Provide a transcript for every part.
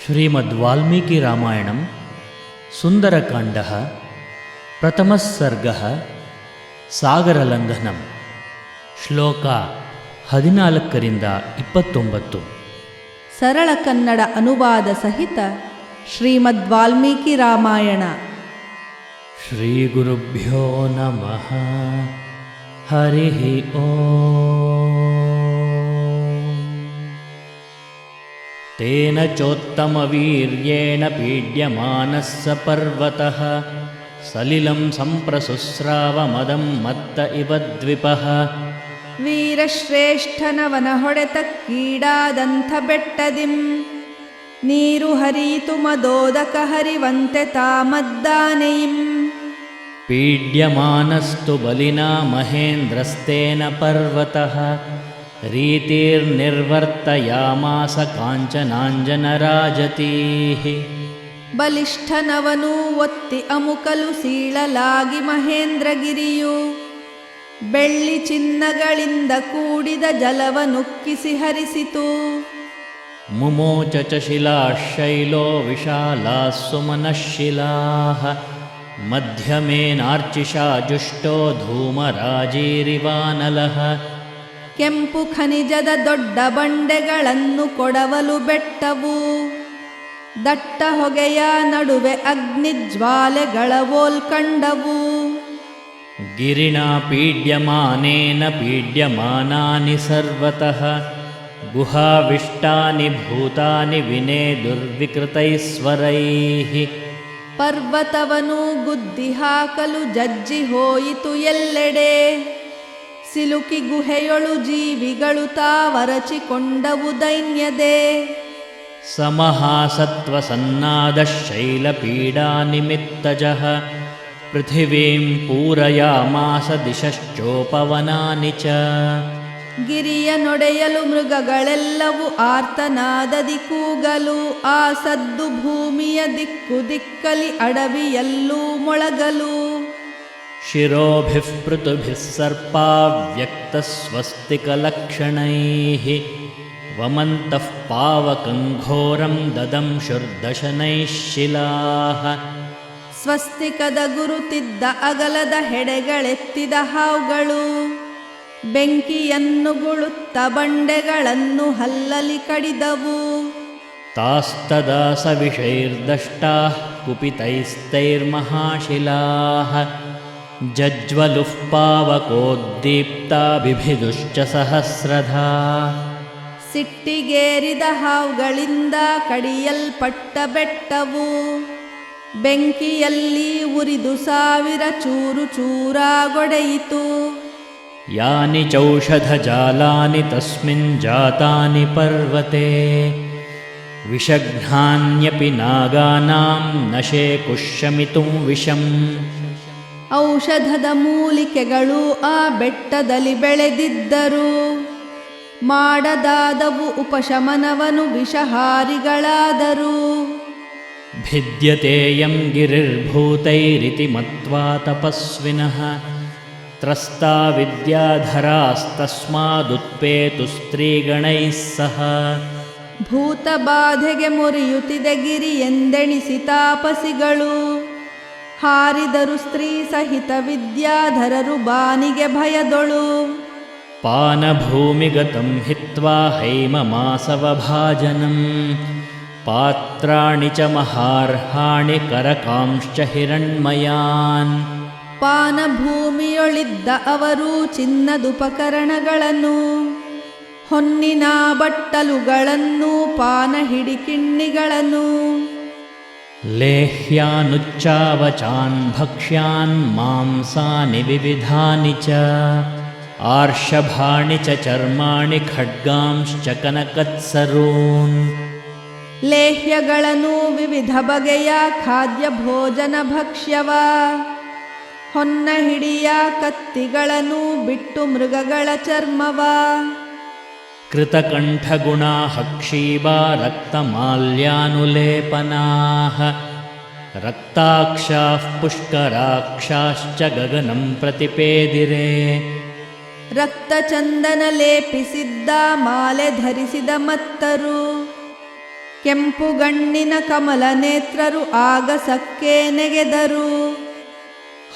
श्रीमद्वाल्मीकिरामायणं सुन्दरकाण्डः प्रथमः सर्गः सागरलङ्घनं ಶ್ಲೋಕ 14-29. ಸರಳ ಕನ್ನಡ ಅನುವಾದ ಸಹಿತ ಶ್ರೀಮದ್ ವಾಲ್ಮೀಕಿ ರಾಮಾಯಣ. ಶ್ರೀ ಗುರುಭ್ಯೋ ನಮಃ. ಹರಿ ಓಂ. ತೇನ ಚೋತ್ತಮವೀರ್ಯೇಣ ಪೀಡ್ಯಮಾನಃ ಸ ಪರ್ವತಃ ಸಲಿಲಂ ಸಂಪ್ರಸುಸ್ರಾವಮದಂ ಮತ್ತ ಇವ ದ್ವಿಪಃ. ವೀರಶ್ರೇಷ್ಠನವನ ಹೊಡೆತ ಕೀಡಾದಂಥ ಬೆಟ್ಟದಿಂ ನೀರು ಹರಿಯಿತು ಮದೋದಕ ಹರಿವಂತೆ ತಾಮದ್ದಾನೆಯಿಂ. ಪೀಡ್ಯಮಾನಸ್ತು ಬಲಿನಾ ಮಹೇಂದ್ರಸ್ತೇನ ಪರ್ವತಃ ರೀತಿರ್ನಿರ್ವರ್ತಯಾಮಾಸ ಕಾಂಚನಾಂಜನರಾಜತೀಃ. ಬಲಿಷ್ಠನವನು ಒತ್ತಿ ಅಮುಕಲು ಸೀಳಲಾಗಿ ಮಹೇಂದ್ರಗಿರಿಯು ಬೆಳ್ಳಿ ಚಿನ್ನಗಳಿಂದ ಕೂಡಿದ ಜಲವನುಕ್ಕಿಸಿ ಹರಿಸಿತು. ಮುಮೋಚ ಚ ಶಿಲಾಶೈಲೋ ವಿಶಾಲಾಃ ಸುಮನಃಶಿಲಾಃ ಮಧ್ಯಮೇನಾರ್ಚಿಷಾ ಜುಷ್ಟೋ ಧೂಮರಾಜೀರಿವಾನಲಃ. ಕೆಂಪು ಖನಿಜದ ದೊಡ್ಡ ಬಂಡೆಗಳನ್ನು ಕೊಡವಲು ಬೆಟ್ಟವು ದಟ್ಟ ಹೊಗೆಯ ನಡುವೆ ಅಗ್ನಿಜ್ವಾಲೆಗಳ ಓಲ್ಕಂಡವು. ಗಿರಿಣಾ ಪೀಡ್ಯಮಾನೇನ ಪೀಡ್ಯಮಾನಾನಿ ಸರ್ವತಃ ಗುಹಾವಿಷ್ಟಾನಿ ಭೂತಾನಿ ವಿನೇ ದುರ್ವಿಕೃತೈಸ್ವರೈಃ. ಪರ್ವತವನು ಗುದ್ದಿ ಹಾಕಲು ಜಜ್ಜಿ ಹೋಯಿತು ಎಲ್ಲೆಡೆ ಸಿಲುಕಿ ಗುಹೆಯೊಳು ಜೀವಿಗಳು ತಾವರಚಿಕೊಂಡವು ದೈನ್ಯದೆ. ಸಮಹಾಸತ್ವಸನ್ನಾದಃ ಶೈಲಪೀಡಾನಿಮಿತ್ತಜಃ ಪೃಥಿವೀಂ ಪೂರಯಾಮಾಸ ದಿಶಶ್ಚೋಪವನಾನಿ ಚ. ಗಿರಿಯ ನೊಡೆಯಲು ಮೃಗಗಳೆಲ್ಲವೂ ಆರ್ತನಾದದಿ ಕೂಗಲು ಆ ಸದ್ದು ಭೂಮಿಯ ದಿಕ್ಕು ದಿಕ್ಕಲಿ ಅಡವಿಯಲ್ಲೂ ಮೊಳಗಲು. ಶಿರೋಭಿಃ ಪೃಥುಭಿಃ ಸರ್ಪಾವ್ಯಕ್ತಸ್ವಸ್ತಿಕಲಕ್ಷಣೈಃ ವಮಂತಃ ಪಾವಕಂ ಘೋರಂ ದದಂಶುರ್ದಶನೈಃ ಶಿಲಾಃ. ಸ್ವಸ್ತಿಕದ ಗುರುತಿದ್ದ ಅಗಲದ ಹೆಡೆಗಳೆತ್ತಿದ ಹಾವುಗಳು ಬೆಂಕಿಯನ್ನು ಗುಳುತ್ತ ಬಂಡೆಗಳನ್ನು ಹಲ್ಲಲಿ ಕಡಿದವು. ತಾಸ್ತದಾ ಸವಿಷೈರ್ದಷ್ಟಾಃ ಕುಪಿತೈಸ್ತೈರ್ಮಹಾಶಿಲಾಃ ಜಜ್ವಲುಃ ಪಾವಕೋದ್ದೀಪ್ತಾ ಬಿಭಿದುಶ್ಚ ಸಹಸ್ರಧಾ. ಸಿಟ್ಟಿಗೇರಿದ ಹಾವುಗಳಿಂದ ಕಡಿಯಲ್ಪಟ್ಟ ಬೆಟ್ಟವು ಬೆಂಕಿಯಲ್ಲಿ ಉರಿದು ಸಾವಿರ ಚೂರು ಚೂರಾಗೊಡೆಯಿತು. ಯಾನಿ ಚೌಷಧಜಾಲಾನಿ ತಸ್ಮಿನ್ ಜಾತಾನಿ ಪರ್ವತೆ ವಿಷಘ್ನಾನ್ಯಪಿ ನಾಗಾನಾಂ ನಶೇ ಕುಶ್ಯಮಿತುಂ ವಿಷಂ. ಔಷಧದ ಮೂಲಿಕೆಗಳು ಆ ಬೆಟ್ಟದಲ್ಲಿ ಬೆಳೆದಿದ್ದರು ಮಾಡದಾದವು ಉಪಶಮನವನು ವಿಷಹಾರಿಗಳಾದರು. ಭಿದ್ಯತೇಯಂ ಗಿರಿರ್ಭೂತೈರಿತಿ ಮತ್ವಾ ತಪಸ್ವಿನಃ ತ್ರಸ್ತಾ ವಿದ್ಯಾಧರಾಸ್ತಸ್ಮಾದುತ್ಪೇತು ಸ್ತ್ರೀಗಣೈಃ ಸಹ. ಭೂತಬಾಧೆಗೆ ಮುರಿಯುತ್ತಿದೆ ಗಿರಿ ಎಂದೆಣಿಸಿ ತಾಪಸಿಗಳು ಹಾರಿದರು ಸ್ತ್ರೀ ಸಹಿತ ವಿದ್ಯಾಧರರು ಬಾನಿಗೆ ಭಯದೊಳು. ಪಾನಭೂಮಿಗತಂ ಹಿತ್ವಾ ಹೈಮಮಾಸವಭಾಜನಂ ಪಾತ್ರಾಣಿ ಚ ಮಹಾರ್ಹಾಣಿ ಕರಕಾಂಶ್ಚ ಹಿರಣ್ಮಯಾನ್. ಪಾನಭೂಮಿಯೊಳಿದ್ದ ಅವರು ಚಿನ್ನದುಪಕರಣಗಳನ್ನು ಹೊನ್ನಿನ ಬಟ್ಟಲುಗಳನ್ನು ಪಾನ ಹಿಡಿಕಿಣ್ಣಿಗಳನ್ನು ಲೇಹ್ಯಾನುಚ್ಚಾವಚಾನ್ ಭಕ್ಷ್ಯಾನ್ ಮಾಂಸಾನಿ ವಿವಿಧಾನಿ ಚ ಆರ್ಷಭಾಣಿ ಚ ಚರ್ಮಾಣಿ ಖಡ್ಗಾಂಶ್ಚ ಕನಕತ್ಸರೂನ್. ಲೇಹ್ಯಗಳನ್ನು ವಿವಿಧ ಬಗೆಯ ಖಾದ್ಯ ಭೋಜನ ಭಕ್ಷ್ಯವ ಹೊನ್ನ ಹಿಡಿಯ ಕತ್ತಿಗಳನ್ನು ಬಿಟ್ಟು ಮೃಗಗಳ ಚರ್ಮವ. ಕೃತಕಂಠಗುಣಾಃ ಕ್ಷೀಬಾ ರಕ್ತಮಾಲ್ಯಾನುಲೇಪನಾಃ ರಕ್ತಾಕ್ಷಾಃ ಪುಷ್ಕರಾಕ್ಷಾಶ್ಚ ಗಗನಂ ಪ್ರತಿಪೇದಿರೆ. ರಕ್ತಚಂದನ ಲೇಪಿಸಿದ್ದ ಮಾಲೆ ಧರಿಸಿದ ಮತ್ತರು ಕೆಂಪುಗಣ್ಣಿನ ಕಮಲ ನೇತ್ರರು ಆಗಸಕ್ಕೆ ನೆಗೆದರು.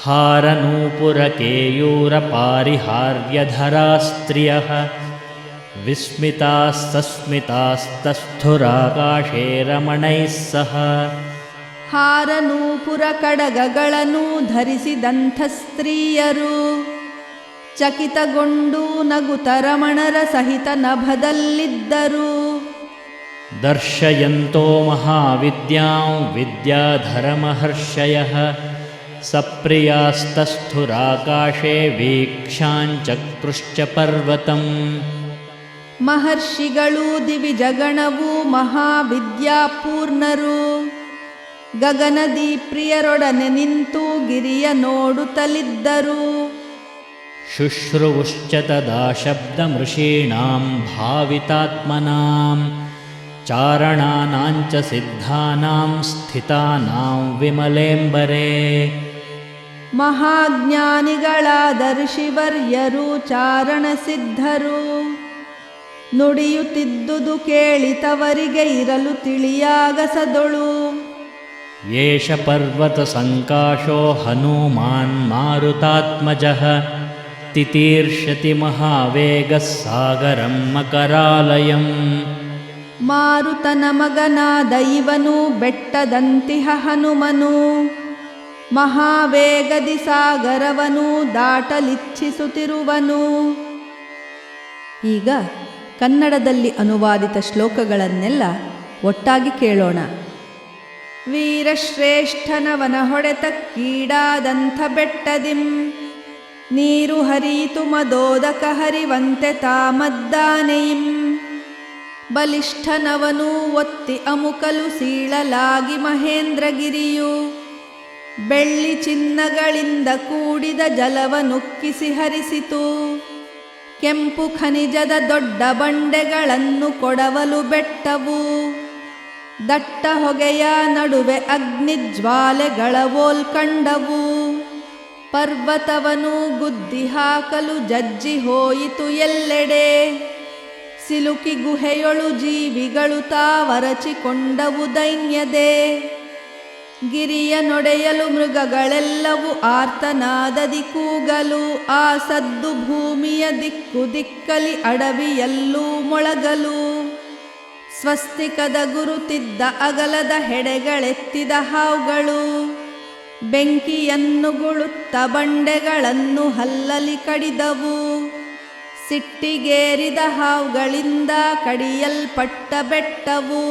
ಹಾರನೂಪುರಕೇಯೂರಪಾರಿಹಾರ್ಯಧರಾಸ್ತ್ರಿಯಃ ವಿಸ್ಮಿತಾಸ್ತಸ್ಮಿತಾಸ್ತಸ್ಥುರಾಕಾಶೇ ರಮಣೈಃ ಸಹ. ಹಾರನೂಪುರ ಕಡಗಗಳನ್ನು ಧರಿಸಿದಂಥ ಸ್ತ್ರೀಯರು ಚಕಿತಗೊಂಡು ನಗುತ ರಮಣರ ಸಹಿತ ನಭದಲ್ಲಿದ್ದರು. ದರ್ಶಯಂತೋ ಮಹಾವಿದ್ಯಾಂ ವಿದ್ಯಾಧರಮಹರ್ಷಯಃ ಸಪ್ರಿಯಾಸ್ತಸ್ಥುರಾಕಾಶೇ ವೀಕ್ಷಾಂಚಕ್ರುಶ್ಚ ಪರ್ವತಂ. ಮಹರ್ಷಿಗಳು ದಿವಿಜಗಣವು ಮಹಾವಿದ್ಯಾಪೂರ್ಣರು ಗಗನದಿ ಪ್ರಿಯರೊಡನೆ ನಿಂತು ಗಿರಿಯ ನೋಡುತ್ತಲಿದ್ದರು. ಶುಶ್ರುವುಶ್ಚ ತದಾ ಶಬ್ದಮೃಷೀಣಾಂ ಭಾವಿತಾತ್ಮನಾಂ ಚಾರಣಾನಾಂಚ ಸಿದ್ಧಾನಾಂ ಸ್ಥಿತಾನಾಂ ವಿಮಲೇಂಬರೇ. ಮಹಾಜ್ಞಾನಿಗಳಾದ ಋಷಿವರ್ಯರು ಚಾರಣ ಸಿದ್ಧರು ನುಡಿಯುತ್ತಿದ್ದುದು ಕೇಳಿತವರಿಗೆ ಇರಲು ತಿಳಿಯಾಗಸದೊಳು. ಏಷ ಪರ್ವತ ಸಂಕಾಶೋ ಹನುಮಾನ್ ಮಾರುತಾತ್ಮಜಃ ತಿತೀರ್ಷತಿ ಮಹಾವೇಗಃ ಸಾಗರಂ ಮಕರಾಲಯಂ. ಮಾರುತನ ಮಗನಾದ ಇವನು ಬೆಟ್ಟದಂತಿಹ ಹನುಮನು ಮಹಾವೇಗದಿ ಸಾಗರವನು ದಾಟಲಿಚ್ಛಿಸುತ್ತಿರುವನು. ಈಗ ಕನ್ನಡದಲ್ಲಿ ಅನುವಾದಿತ ಶ್ಲೋಕಗಳನ್ನೆಲ್ಲ ಒಟ್ಟಾಗಿ ಕೇಳೋಣ. ವೀರಶ್ರೇಷ್ಠನವನ ಹೊಡೆತ ಕೀಡಾದಂಥ ಬೆಟ್ಟದಿಂ ನೀರು ಹರಿಯಿತು ಮದೋದಕ ಹರಿವಂತೆ ತಾಮದ್ದಾನೆಯಿಂ. ಬಲಿಷ್ಠನವನು ಒತ್ತಿ ಅಮುಕಲು ಸೀಳಲಾಗಿ ಮಹೇಂದ್ರಗಿರಿಯು ಬೆಳ್ಳಿ ಚಿನ್ನಗಳಿಂದ ಕೂಡಿದ ಜಲವನುಕ್ಕಿಸಿ ಹರಿಸಿತು. ಕೆಂಪು ಖನಿಜದ ದೊಡ್ಡ ಬಂಡೆಗಳನ್ನು ಕೊಡವಲು ಬೆಟ್ಟವು ದಟ್ಟ ಹೊಗೆಯ ನಡುವೆ ಅಗ್ನಿಜ್ವಾಲೆಗಳ ಓಲ್ಕಂಡವು. ಪರ್ವತವನು ಗುದ್ದಿ ಹಾಕಲು ಜಜ್ಜಿ ಹೋಯಿತು ಎಲ್ಲೆಡೆ. ಸಿಲುಕಿ ಗುಹೆಯೊಳು ಜೀವಿಗಳು ತಾವರಚಿಕೊಂಡವು ದೈನ್ಯದೆ. ಗಿರಿಯ ನೊಡೆಯಲು ಮೃಗಗಳೆಲ್ಲವೂ ಆರ್ತನಾದದಿ ಕೂಗಲು. ಆ ಸದ್ದು ಭೂಮಿಯ ದಿಕ್ಕು ದಿಕ್ಕಲಿ ಅಡವಿಯಲ್ಲೂ ಮೊಳಗಲು. ಸ್ವಸ್ತಿಕದ ಗುರುತಿದ್ದ ಅಗಲದ ಹೆಡೆಗಳೆತ್ತಿದ ಹಾವುಗಳು ಬೆಂಕಿಯನ್ನು ಗುಳುತ್ತ ಬಂಡೆಗಳನ್ನು ಹಲ್ಲಲಿ ಕಡಿದವು. ಸಿಟ್ಟಿಗೇರಿದ ಹಾವುಗಳಿಂದ ಕಡಿಯಲ್ಪಟ್ಟ ಬೆಟ್ಟವು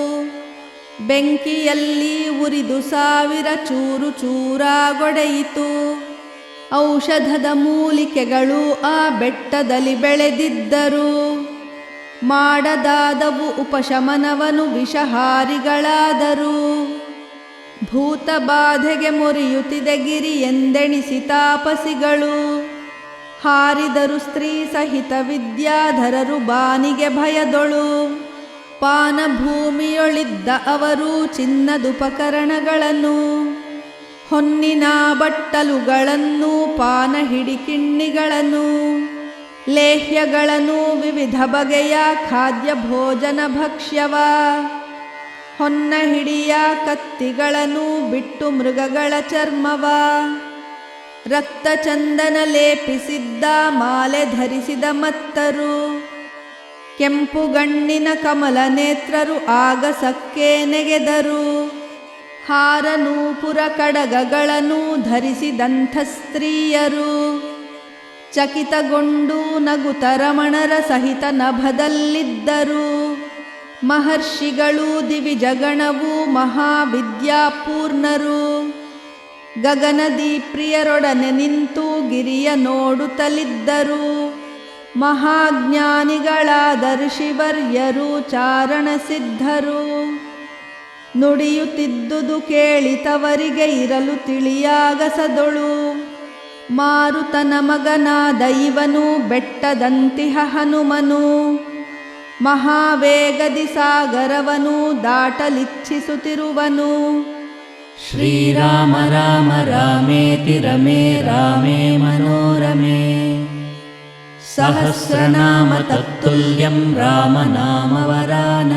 ಬೆಂಕಿಯಲ್ಲಿ ಉರಿದು ಸಾವಿರ ಚೂರು ಚೂರಾಗೊಡೆಯಿತು. ಔಷಧದ ಮೂಲಿಕೆಗಳು ಆ ಬೆಟ್ಟದಲ್ಲಿ ಬೆಳೆದಿದ್ದರು. ಮಾಡದಾದವು ಉಪಶಮನವನು ವಿಷಹಾರಿಗಳಾದರು. ಭೂತ ಬಾಧೆಗೆ ಮುರಿಯುತ್ತಿದೆ ಗಿರಿ ಎಂದೆಣಿಸಿ ತಾಪಸಿಗಳು. ಹಾರಿದರು ಸ್ತ್ರೀ ಸಹಿತ ವಿದ್ಯಾಧರರು ಬಾನಿಗೆ ಭಯದೊಳು. ಪಾನ ಭೂಮಿಯೊಳಿದ್ದ ಅವರು ಚಿನ್ನದುಪಕರಣಗಳನ್ನು ಹೊನ್ನಿನ ಬಟ್ಟಲುಗಳನ್ನು ಪಾನ ಹಿಡಿಕಿಣ್ಣಿಗಳನ್ನು ಲೇಹ್ಯಗಳನ್ನು ವಿವಿಧ ಬಗೆಯ ಖಾದ್ಯ ಭೋಜನ ಭಕ್ಷ್ಯವ ಹೊನ್ನ ಹಿಡಿಯ ಕತ್ತಿಗಳನ್ನು ಬಿಟ್ಟು ಮೃಗಗಳ ಚರ್ಮವ ರಕ್ತ ಚಂದನ ಲೇಪಿಸಿದ್ದ ಮಾಲೆ ಧರಿಸಿದ ಮತ್ತರು ಕೆಂಪುಗಣ್ಣಿನ ಕಮಲ ನೇತ್ರರು ಆಗಸಕ್ಕೆ ನೆಗೆದರು. ಹಾರನೂಪುರ ಕಡಗಗಳನ್ನು ಧರಿಸಿದಂಥ ಸ್ತ್ರೀಯರು ಚಕಿತಗೊಂಡು ನಗುತ ರಮಣರ ಸಹಿತ ನಭದಲ್ಲಿದ್ದರು. ಮಹರ್ಷಿಗಳು ದಿವಿಜಗಣವು ಮಹಾವಿದ್ಯಾಪೂರ್ಣರು ಗಗನದಿ ಪ್ರಿಯರೊಡನೆ ನಿಂತು ಗಿರಿಯ ನೋಡುತ್ತಲಿದ್ದರು. ಮಹಾಜ್ಞಾನಿಗಳಾದ ಋಷಿವರ್ಯರು ಚಾರಣ ಸಿದ್ಧರು ನುಡಿಯುತ್ತಿದ್ದುದು ಕೇಳಿತವರಿಗೆ ಇರಲು ತಿಳಿಯಾಗಸದೊಳು. ಮಾರುತನ ಮಗನಾದ ಇವನು ಬೆಟ್ಟದಂತಿಹ ಹನುಮನು ಮಹಾವೇಗದಿ ಸಾಗರವನು ದಾಟಲಿಚ್ಛಿಸುತ್ತಿರುವನು. ಶ್ರೀರಾಮ ರಾಮ ರಾಮೇತಿ ರಮೇ ರಾಮೇ ಮನೋರಮೇ ಸಹಸ್ರನಾಮ ತತ್ತುಲ್ಯಂ ರಾಮನಾಮ ವರಾನನೆ.